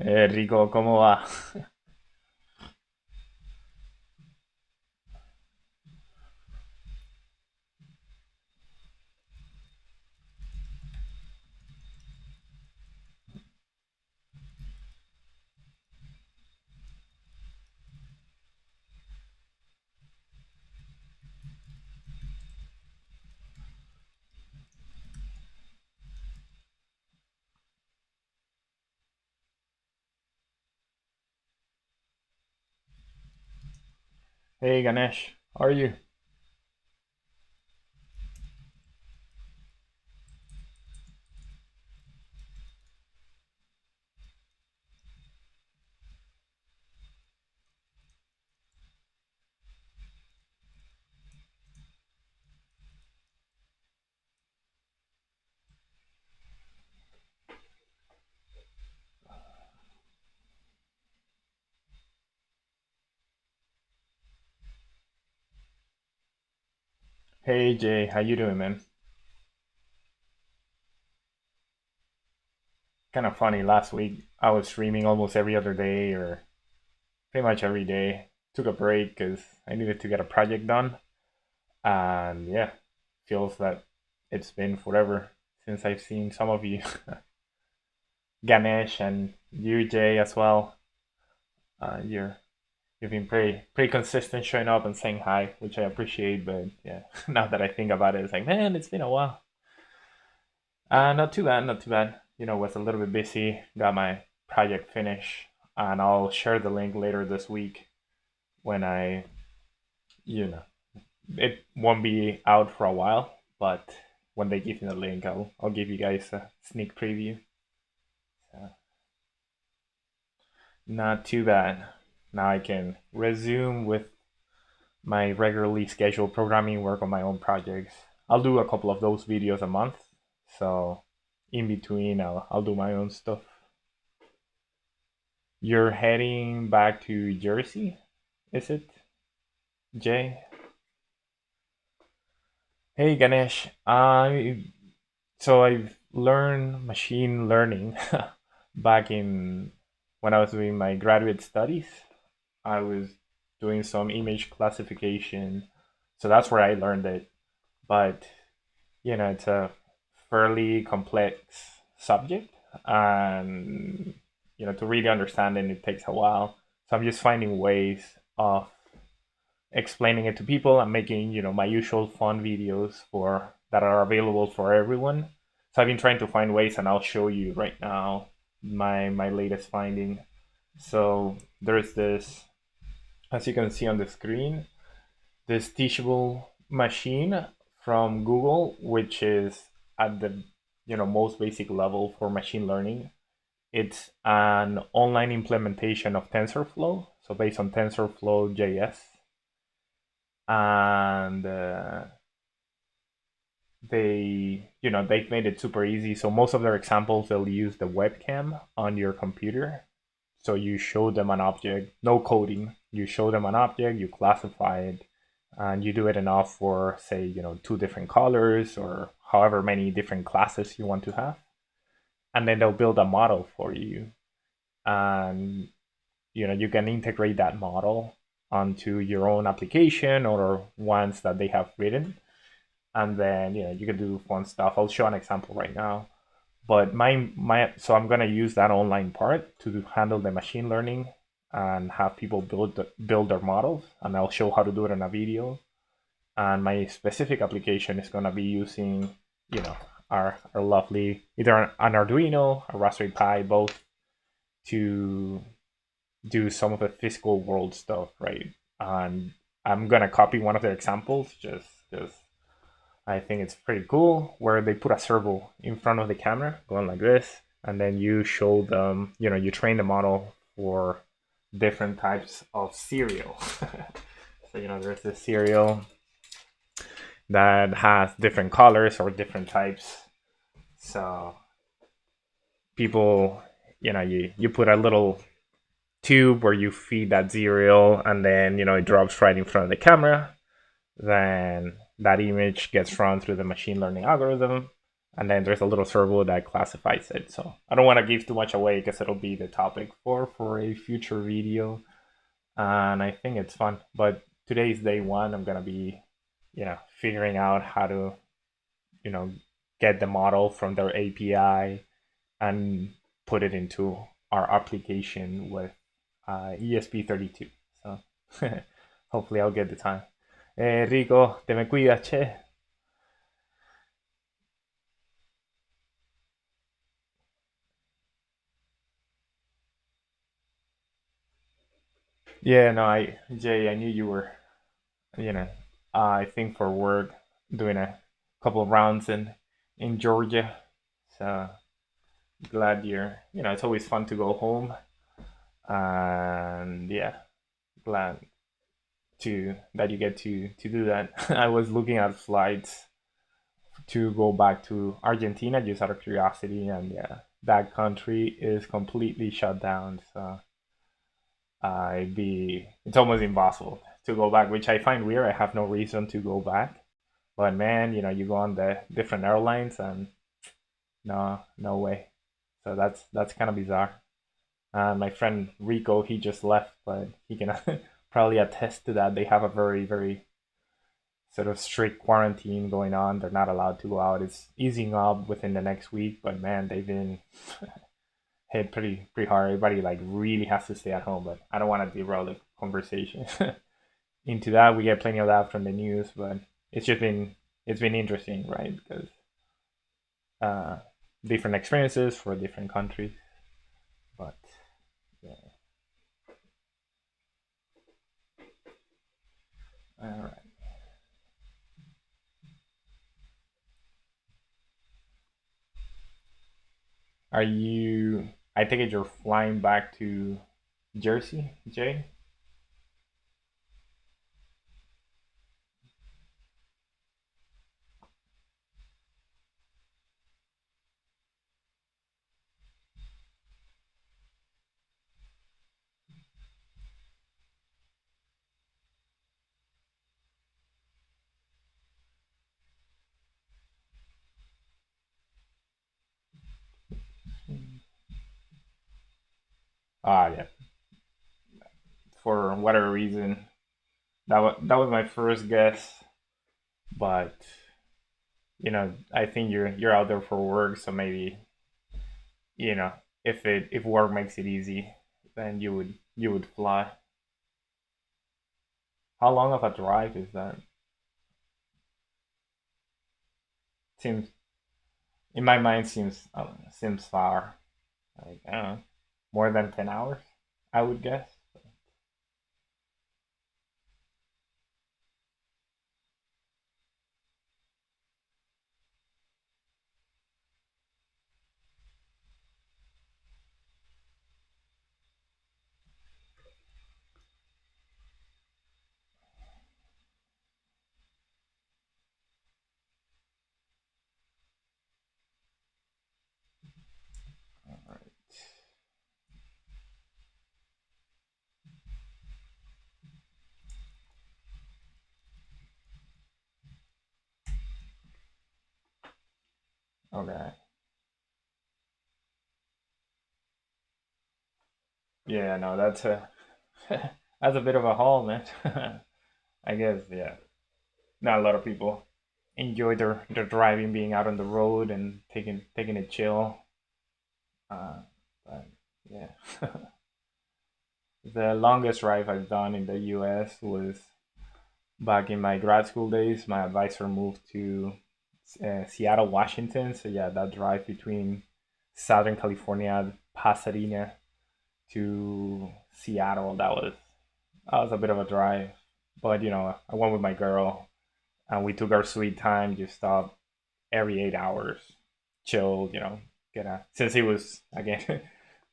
Rico, ¿cómo va? Hey Ganesh, how are you? Hey Jay, how you doing, man? Kind of funny. Last week I was streaming almost every other day, or pretty much every day. Took a break because I needed to get a project done, and yeah, feels that it's been forever since I've seen some of you, Ganesh and you, Jay, as well. You've been pretty consistent showing up and saying hi, which I appreciate. But yeah, now that I think about it, it's like, man, it's been a while. Not too bad, not too bad. Was a little bit busy. Got my project finished, and I'll share the link later this week when you know, it won't be out for a while, but when they give me the link, I'll give you guys a sneak preview. So, not too bad. Now I can resume with my regularly scheduled programming work on my own projects. I'll do a couple of those videos a month, so in between, I'll do my own stuff. You're heading back to Jersey, is it, Jay? Hey Ganesh. So I've learned machine learning back in when I was doing my graduate studies. I was doing some image classification, so that's where I learned it. But it's a fairly complex subject, and to really understand it, it takes a while. So I'm just finding ways of explaining it to people and making my usual fun videos for that are available for everyone. So I've been trying to find ways, and I'll show you right now my latest finding. So there's this, as you can see on the screen, this teachable machine from Google, which is at the most basic level for machine learning. It's an online implementation of TensorFlow, so based on TensorFlow.js, and they've made it super easy. So most of their examples, they'll use the webcam on your computer. So you show them an object, no coding. You show them an object, you classify it, and you do it enough for, say, two different colors or however many different classes you want to have, and then they'll build a model for you, and you can integrate that model onto your own application or ones that they have written, and then you can do fun stuff. I'll show an example right now, but my so I'm gonna use that online part to handle the machine learning and have people build their models, and I'll show how to do it in a video. And my specific application is gonna be using our lovely either an Arduino, a Raspberry Pi, both, to do some of the physical world stuff, right? And I'm gonna copy one of their examples just because I think it's pretty cool, where they put a servo in front of the camera going like this, and then you show them, you train the model for different types of cereal. So there's this cereal that has different colors or different types. So people, you put a little tube where you feed that cereal, and then it drops right in front of the camera. Then that image gets run through the machine learning algorithm, and then there's a little servo that classifies it. So I don't want to give too much away because it'll be the topic for a future video, and I think it's fun. But today's day one. I'm gonna be, figuring out how to, get the model from their API and put it into our application with ESP32. So hopefully I'll get the time. Rico, te me cuidas, che. Yeah, no, Jay, I knew you were, you know, I think for work, doing a couple of rounds in Georgia. So glad it's always fun to go home, and yeah, glad to that you get to do that. I was looking at flights to go back to Argentina just out of curiosity, and yeah, that country is completely shut down. So it's almost impossible to go back, which I find weird. I have no reason to go back, but man, you go on the different airlines and no way. So that's kind of bizarre. My friend Rico, he just left, but he can probably attest to that. They have a very, very sort of strict quarantine going on. They're not allowed to go out. It's easing up within the next week, but man, they've been hit pretty hard. Everybody like really has to stay at home, but I don't want to derail the conversation into that. We get plenty of that from the news, but it's been interesting, right? Because different experiences for different countries, but yeah. All right. Are you? I take it you're flying back to Jersey, Jay? Ah, yeah. For whatever reason, that was my first guess, but I think you're out there for work, so maybe you know if work makes it easy, then you would fly. How long of a drive is that? Seems in my mind seems far. Like I don't know, more than 10 hours, I would guess. All right. Okay. Yeah, no, that's a that's a bit of a haul, man. I guess, yeah. Not a lot of people enjoy their driving, being out on the road and taking it chill. But yeah, the longest drive I've done in the U.S. was back in my grad school days. My advisor moved to Seattle, Washington. So yeah, that drive between Southern California, Pasadena to Seattle, that was a bit of a drive. But I went with my girl, and we took our sweet time. Just stopped every 8 hours, chilled. Get a since he was again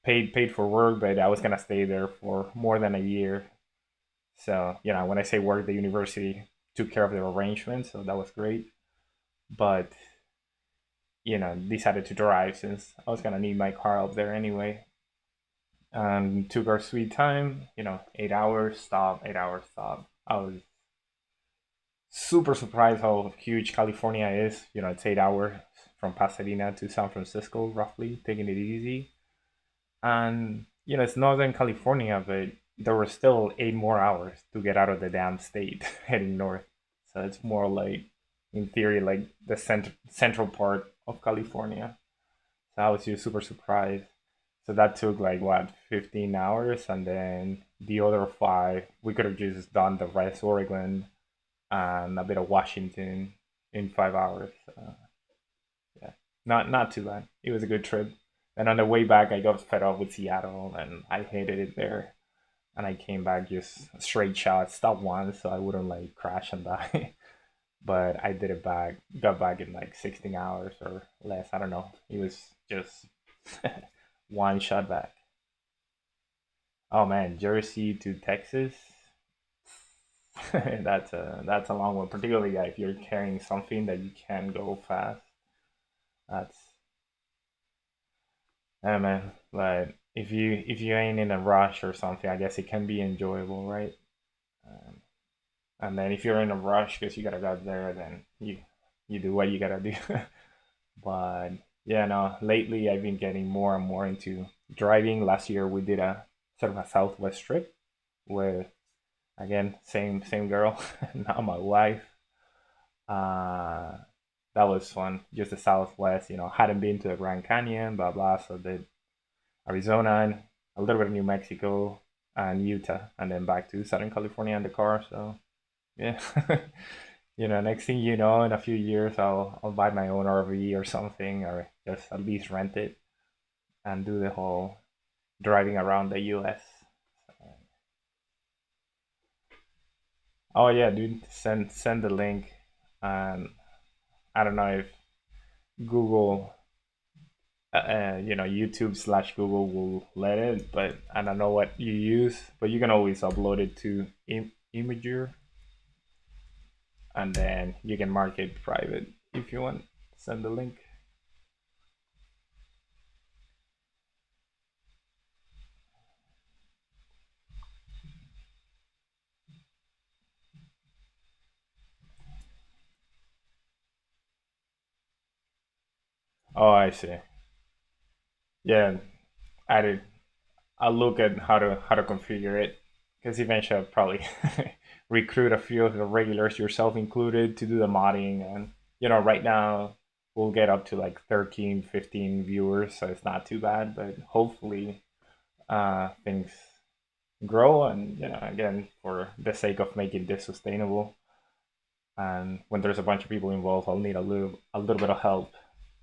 paid for work, but I was gonna stay there for more than a year. So when I say work, the university took care of the arrangement, so that was great. But decided to drive since I was gonna need my car up there anyway. And took our sweet time. 8 hours stop, 8 hours stop. I was super surprised how huge California is. It's 8 hours from Pasadena to San Francisco, roughly, taking it easy. And it's Northern California, but there were still 8 more hours to get out of the damn state heading north. So it's more like, in theory, like the central part of California. So I was just super surprised. So that took like what, 15 hours, and then the other five we could have just done the rest Oregon and a bit of Washington in 5 hours. Yeah, not too bad. It was a good trip. And on the way back, I got fed up with Seattle, and I hated it there. And I came back just straight shot, stopped once, so I wouldn't like crash and die. But I did it back, got back in like 16 hours or less. I don't know. It was just one shot back. Oh man, Jersey to Texas. That's a long one, particularly if you're carrying something that you can go fast. That's man. But if you ain't in a rush or something, I guess it can be enjoyable, right? Um, and then if you're in a rush because you gotta go there, then you do what you gotta do. But yeah, no. Lately, I've been getting more and more into driving. Last year, we did a sort of a Southwest trip with, again, same girl, not my wife. Uh, that was fun. Just the Southwest, hadn't been to the Grand Canyon, blah blah. So did Arizona and a little bit of New Mexico and Utah, and then back to Southern California in the car. So yeah, next thing you know, in a few years, I'll buy my own RV or something, or just at least rent it and do the whole driving around the U.S. Oh yeah, dude, send the link. And I don't know if Google, YouTube/Google will let it, but I don't know what you use. But you can always upload it to Imager, and then you can mark it private if you want. Send the link. Oh, I see. Yeah, I did. I'll look at how to configure it, because eventually I'll probably recruit a few of the regulars, yourself included, to do the modding. And right now we'll get up to like 13, 15 viewers, so it's not too bad. But hopefully things grow, and again, for the sake of making this sustainable, and when there's a bunch of people involved, I'll need a little bit of help.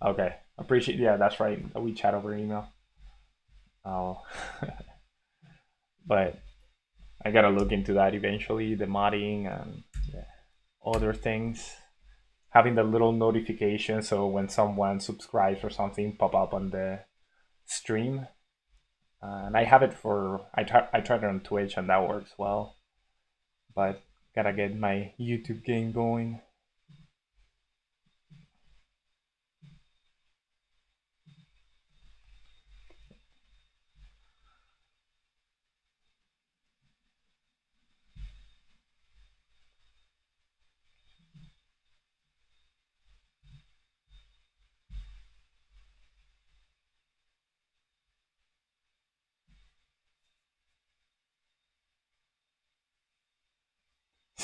Okay, appreciate. Yeah, that's right. We chat over email. Oh, but I gotta look into that eventually, the modding and other things. Having the little notification, so when someone subscribes or something, pop up on the stream. And I have it I tried it on Twitch, and that works well. But gotta get my YouTube game going.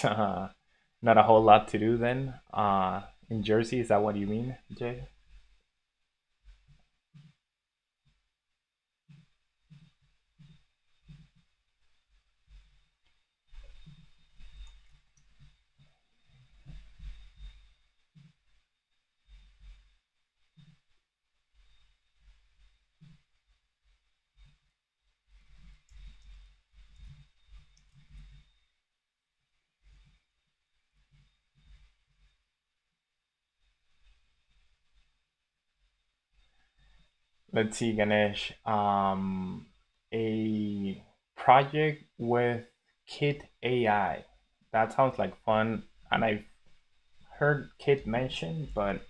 Not a whole lot to do then. In Jersey, is that what you mean, Jay? Let's see, Ganesh. A project with Kit AI. That sounds like fun, and I've heard Kit mentioned, but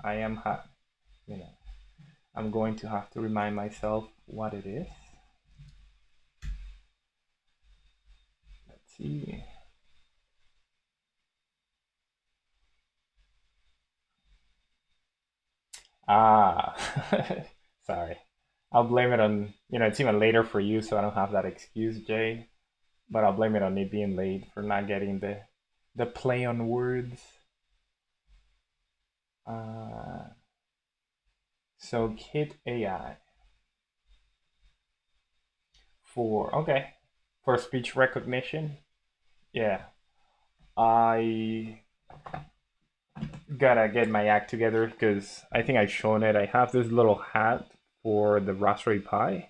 I am you know I'm going to have to remind myself what it is. Let's see. Ah, sorry. I'll blame it on, it's even later for you, so I don't have that excuse, Jay. But I'll blame it on it being late for not getting the play on words. Uh, so Kit AI okay, for speech recognition. Yeah, I gotta get my act together because I think I've shown it. I have this little hat for the Raspberry Pi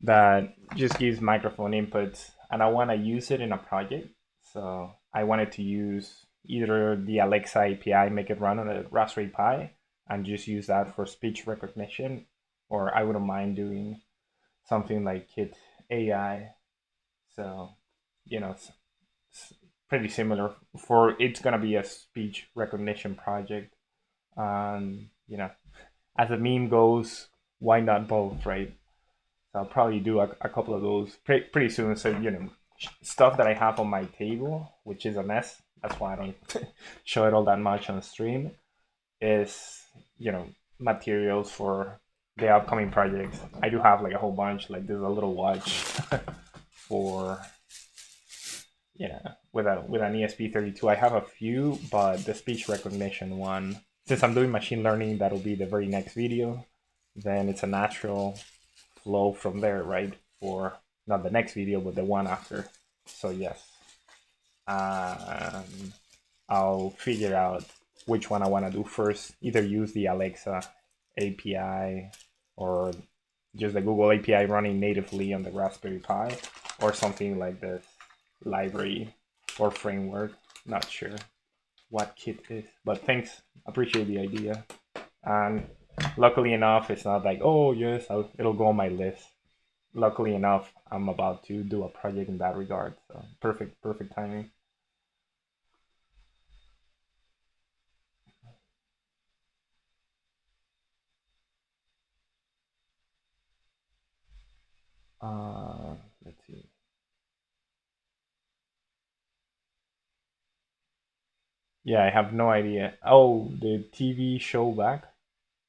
that just gives microphone inputs, and I want to use it in a project. So I wanted to use either the Alexa API, make it run on a Raspberry Pi, and just use that for speech recognition, or I wouldn't mind doing something like Kit AI. So, it's pretty similar. For it's gonna be a speech recognition project, and as the meme goes, why not both, right? So I'll probably do a couple of those pretty soon. So, stuff that I have on my table, which is a mess. That's why I don't show it all that much on the stream, is, materials for the upcoming projects. I do have like a whole bunch. Like there's a little watch for, with an ESP32. I have a few, but the speech recognition one, since I'm doing machine learning, that'll be the very next video. Then it's a natural flow from there, right? For not the next video, but the one after. So yes, I'll figure out which one I want to do first. Either use the Alexa API or just the Google API running natively on the Raspberry Pi, or something like this library or framework. Not sure what Kit is, but thanks. Appreciate the idea. And luckily enough, it's not like, oh yes, it'll go on my list. Luckily enough, I'm about to do a project in that regard. So perfect timing. Let's see. Yeah, I have no idea. Oh, the TV show back?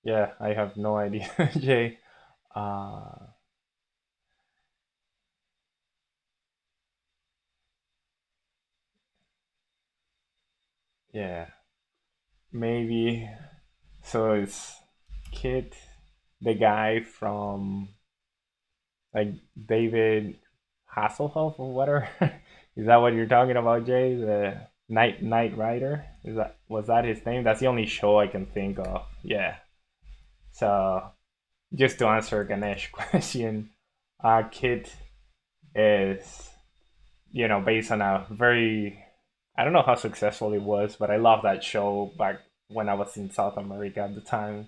Yeah, I have no idea, Jay. Uh, yeah, maybe. So it's Kit, the guy from like David Hasselhoff or whatever. Is that what you're talking about, Jay? The Night Rider? Was that his name? That's the only show I can think of. Yeah. So just to answer Ganesh question, Kit is, based on a very, I don't know how successful it was, but I love that show back when I was in South America at the time.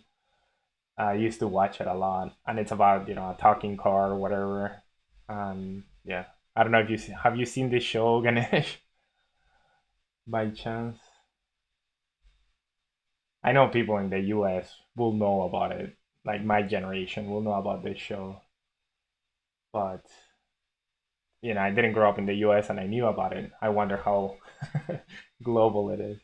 I used to watch it a lot, and it's about, a talking car or whatever. And yeah, I don't know if have you seen this show, Ganesh, by chance? I know people in the U.S. will know about it, like my generation will know about this show, but I didn't grow up in the U.S. and I knew about it. I wonder how global it is.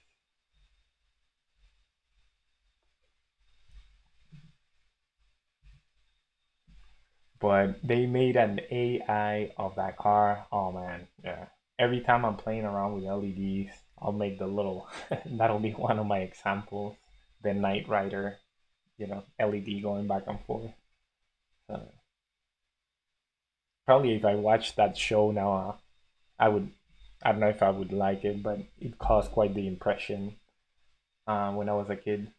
But they made an AI of that car. Oh man, yeah. Every time I'm playing around with LEDs, I'll make the little. That'll be one of my examples. The Knight Rider, LED going back and forth. So probably if I watched that show now, I would. I don't know if I would like it, but it caused quite the impression when I was a kid.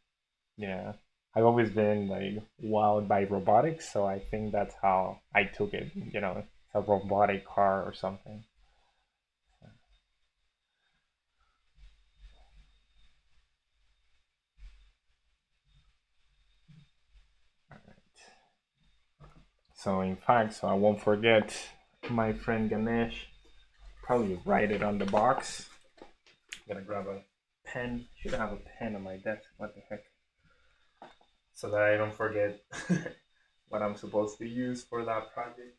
Yeah. I've always been like wowed by robotics, so I think that's how I took it. It's a robotic car or something. So in fact, so I won't forget my friend Ganesh. Probably write it on the box. I'm gonna grab a pen. Should have a pen on my desk. What the heck? So that I don't forget what I'm supposed to use for that project.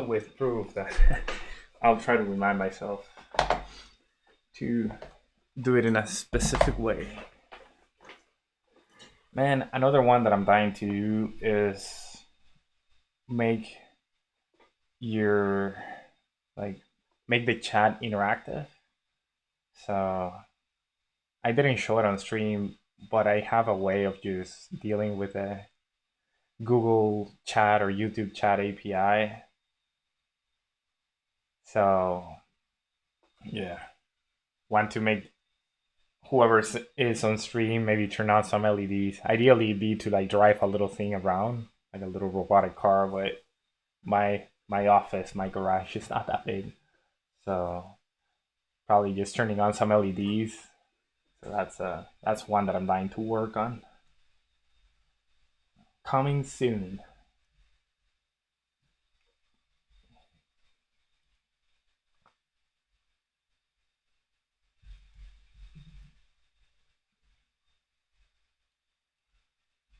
with proof that I'll try to remind myself to do it in a specific way. Man, another one that I'm dying to do is make your make the chat interactive. So I didn't show it on stream, but I have a way of just dealing with a Google Chat or YouTube Chat API. So yeah, want to make whoever is on stream maybe turn on some LEDs. Ideally, it'd be to like drive a little thing around, like a little robotic car. But my office, my garage is not that big, so probably just turning on some LEDs. So that's one that I'm dying to work on. Coming soon.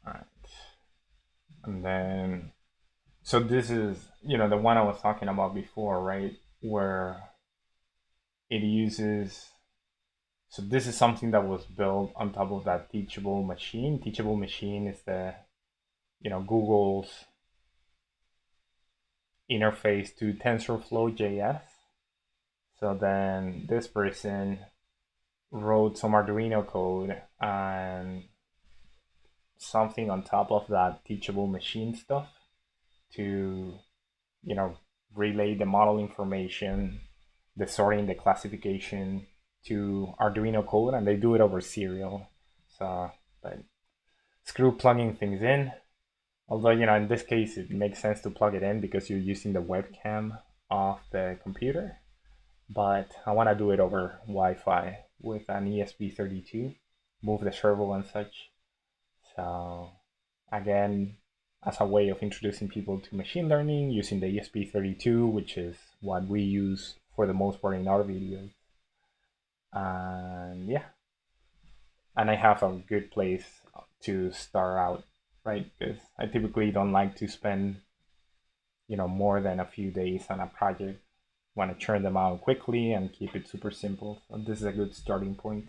All right. And then, so this is, the one I was talking about before, right? Where it uses, so this is something that was built on top of that Teachable Machine. Teachable Machine is the, Google's interface to TensorFlow.js. So then this person wrote some Arduino code and something on top of that Teachable Machine stuff to, relay the model information, the sorting, the classification to Arduino code, and they do it over serial. So, but screw plugging things in. Although, in this case, it makes sense to plug it in because you're using the webcam of the computer. But I want to do it over Wi-Fi with an ESP32, move the servo and such. So again, as a way of introducing people to machine learning using the ESP32, which is what we use for the most part in our videos. And yeah, and I have a good place to start out, right? Because I typically don't like to spend, more than a few days on a project. Want to churn them out quickly and keep it super simple. So this is a good starting point.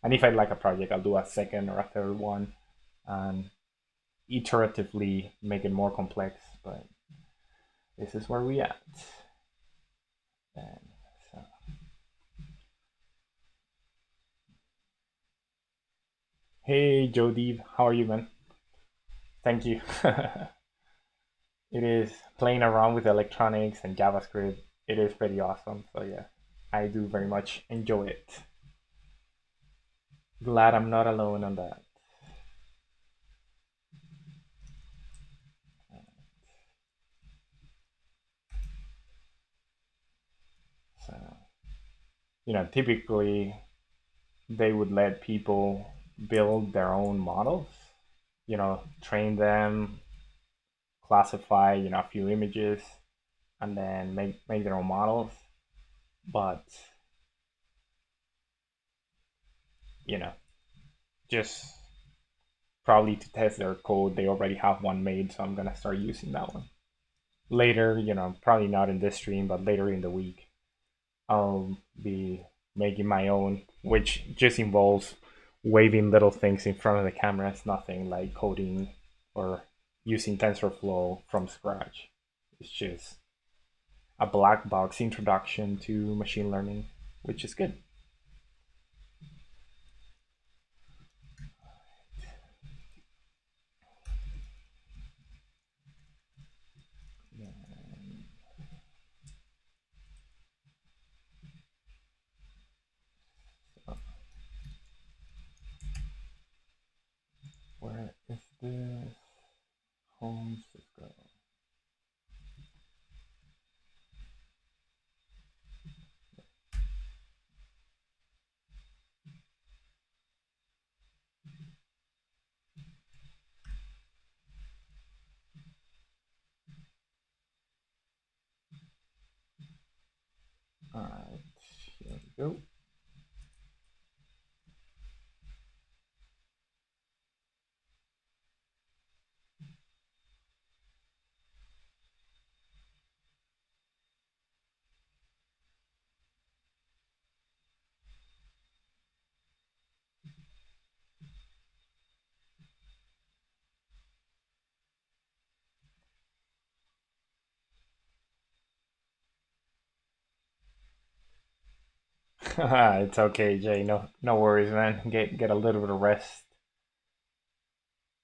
And if I like a project, I'll do a second or a third one and iteratively make it more complex. But this is where we at. And so. Hey, Jodeep, how are you, man? Thank you. It is playing around with electronics and JavaScript. It is pretty awesome. So yeah, I do very much enjoy it. Glad I'm not alone on that. So, typically they would let people build their own models, train them, classify, a few images, and then make their own models. But, just probably to test their code, they already have one made, so I'm gonna start using that one. Later, probably not in this stream, but later in the week, I'll be making my own, which just involves waving little things in front of the camera. It's nothing like coding or using TensorFlow from scratch. It's just a black box introduction to machine learning, which is good. Where is this? Home Cisco. All right, here we go. It's okay, Jay. No worries, man. Get a little bit of rest.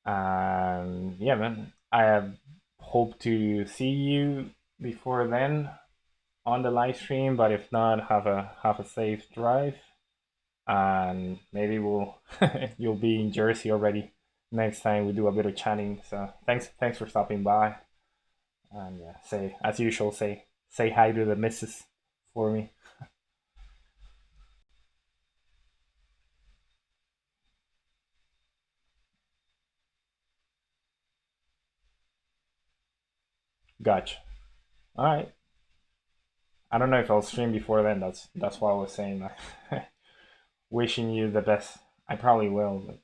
And yeah, man. I have hope to see you before then on the live stream. But if not, have a safe drive, and maybe we'll you'll be in Jersey already next time we do a bit of chatting. So thanks for stopping by. And yeah, say as usual, say hi to the missus for me. Gotcha. All right. I don't know if I'll stream before then. That's why I was saying that. Wishing you the best. I probably will. But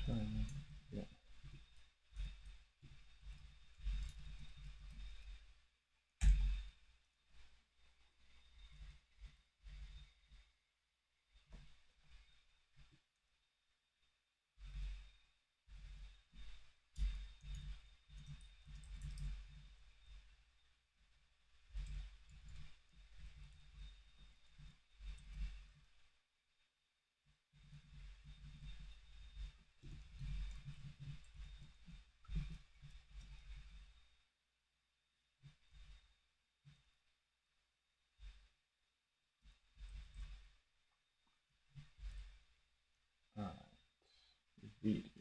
Yeah. All right. Video.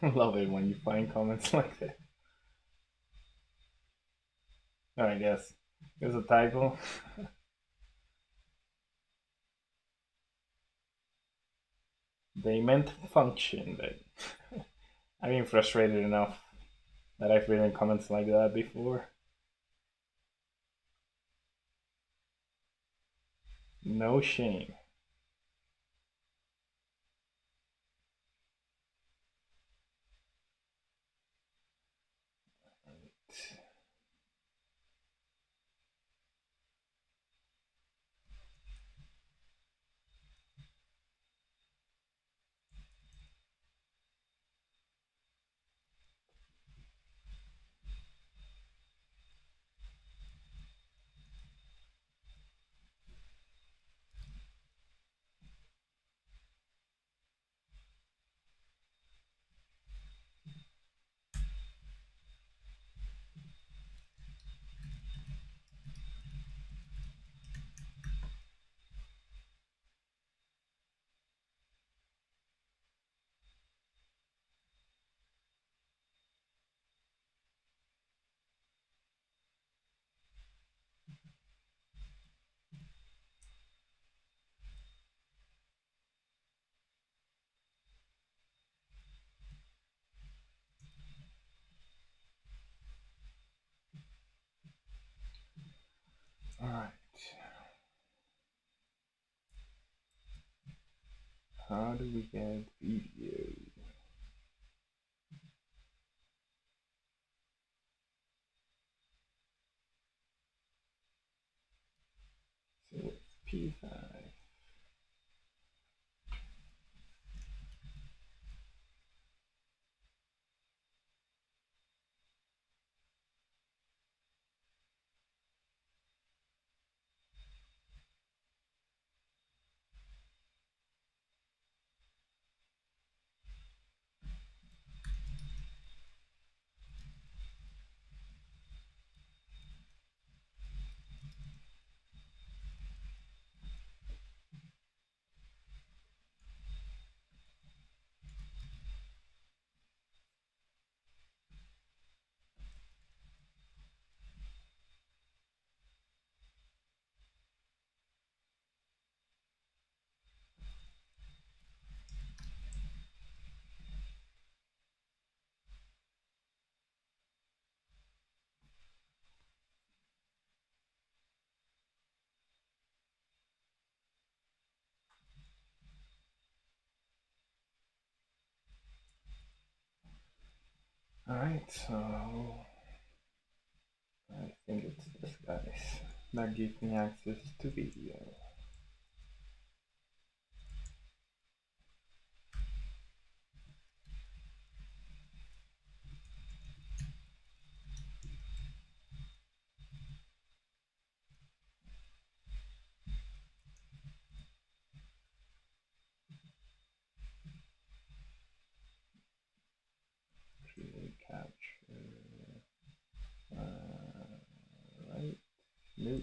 Love it when you find comments like that. Oh, I guess there's a typo. They meant function, but I've been frustrated enough that I've written comments like that before. No shame. All right. How do we get video? So it's P5. All right, so I think it's this guys that gives me access to video. Create capture. Right. Nope.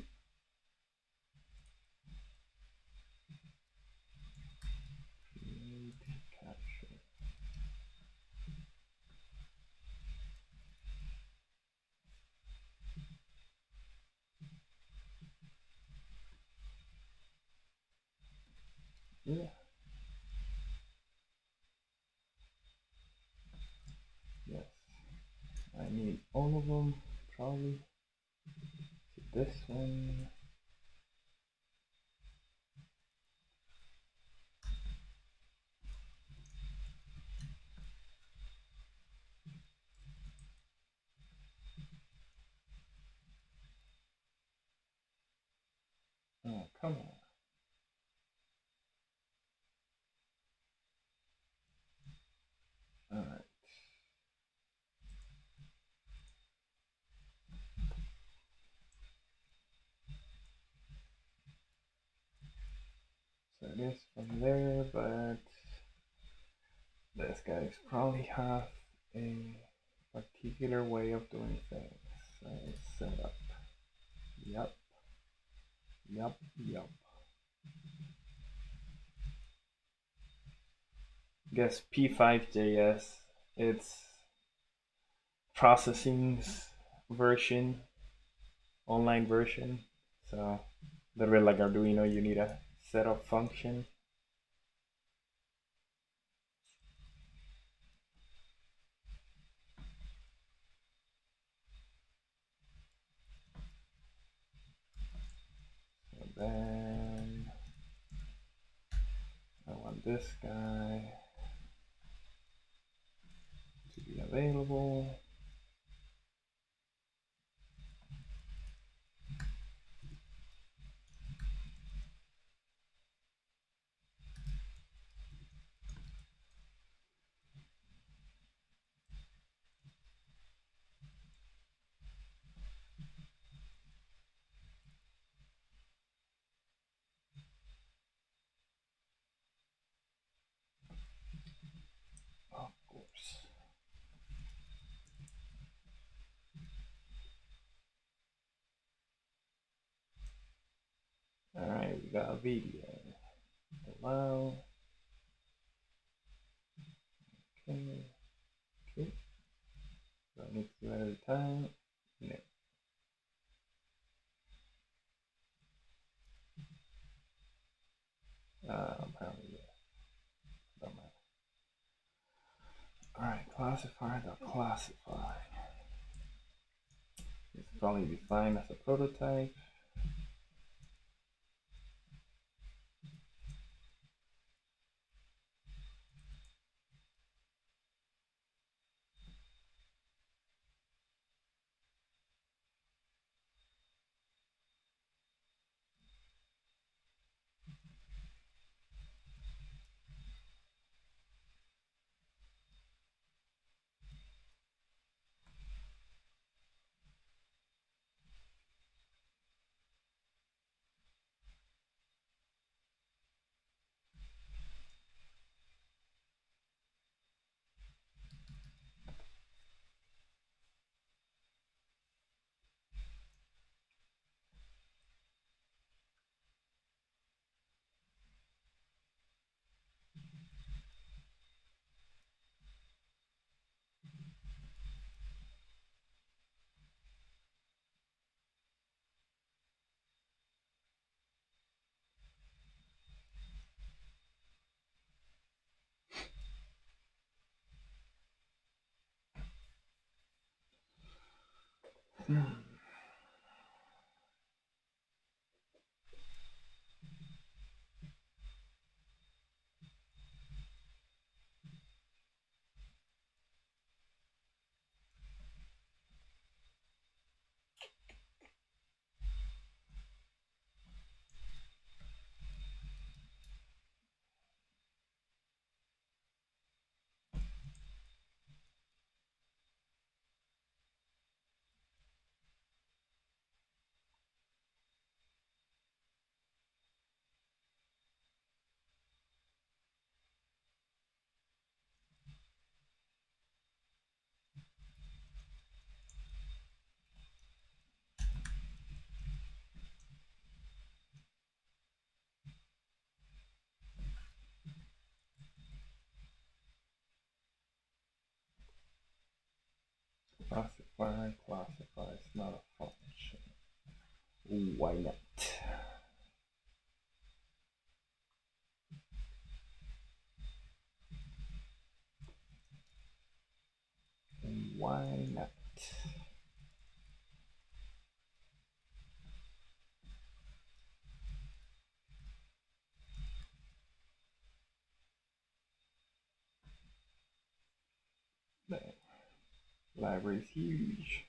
Create capture. Yeah. Yes. I need all of them, probably. So this one. Oh, come on. All right. So it is from there, but this guys probably have a particular way of doing things. So set up. Yep. Yep. Yep. Guess P5.js. It's processing's version, online version. So a little bit like Arduino, you need a setup function. So then I want this guy to be available. Of course. All right, we got a video. Allow. Okay. Okay. Do I need to do it at a time? No. Apparently, yeah. Don't matter. All right, classifier.classify. It's probably defined as a prototype. Find classifies not a function. Why not? Why not? The library is huge.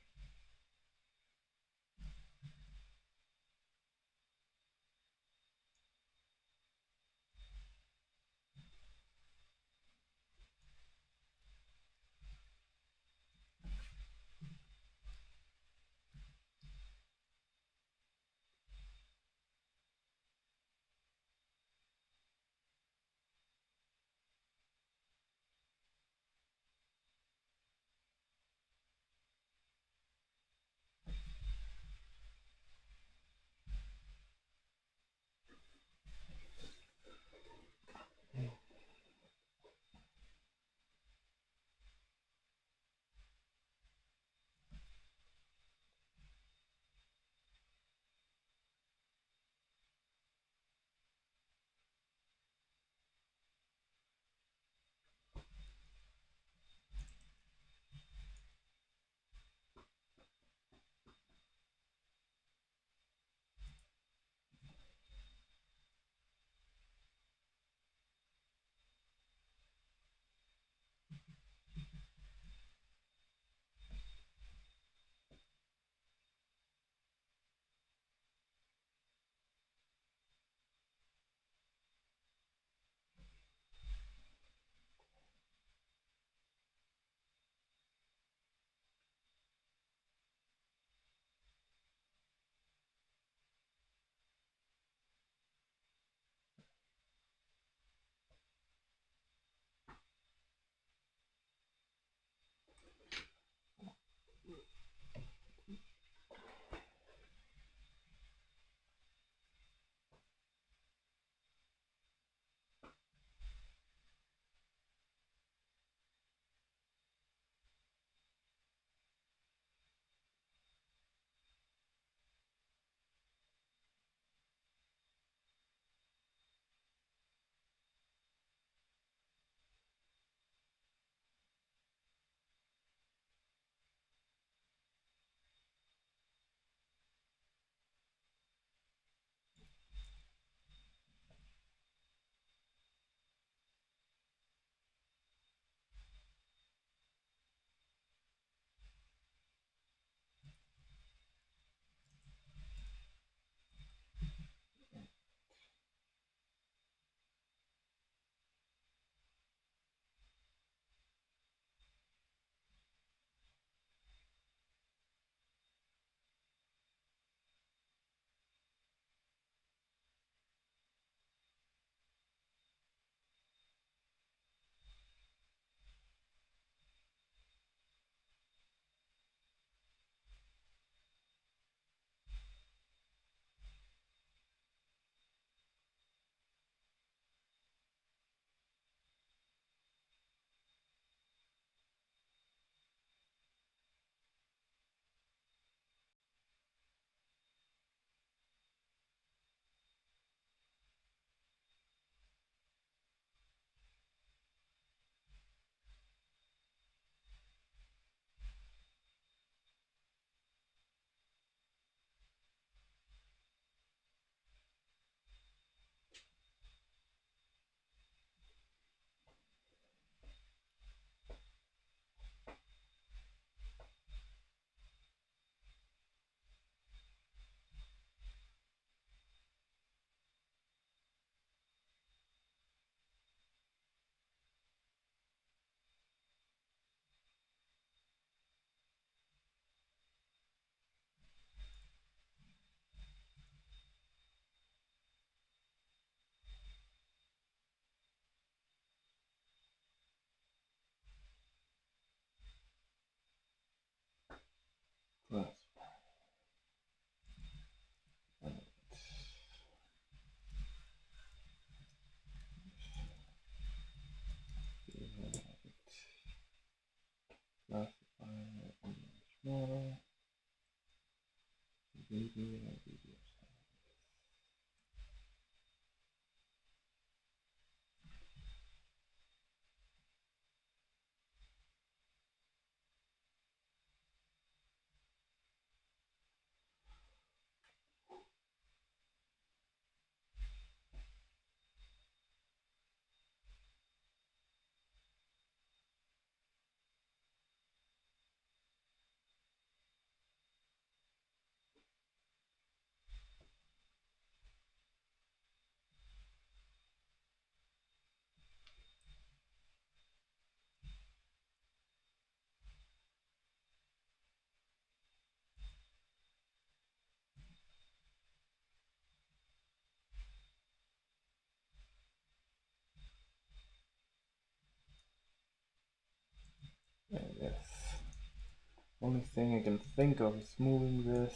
Only thing I can think of is moving this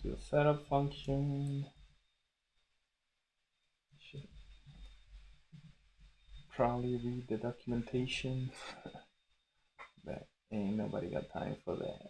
to a setup function. Should probably read the documentation, but ain't nobody got time for that.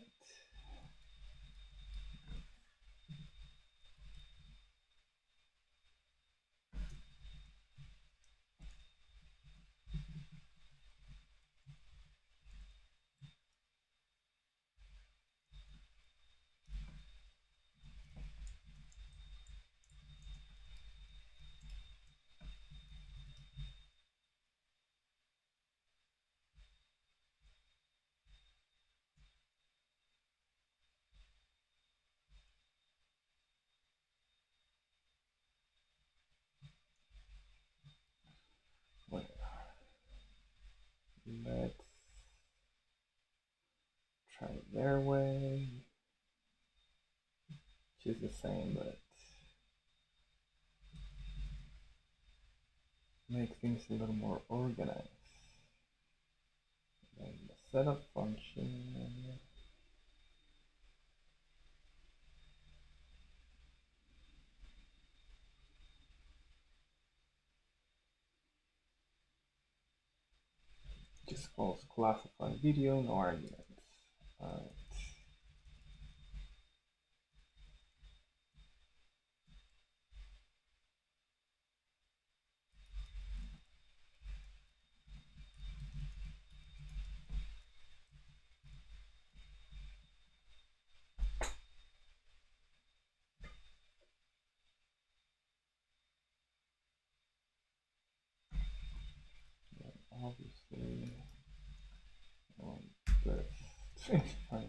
Let's try it their way, which is the same, but make things a little more organized. And the setup function. Just calls classify video, no arguments. Alright. Obviously, I want this. Fine.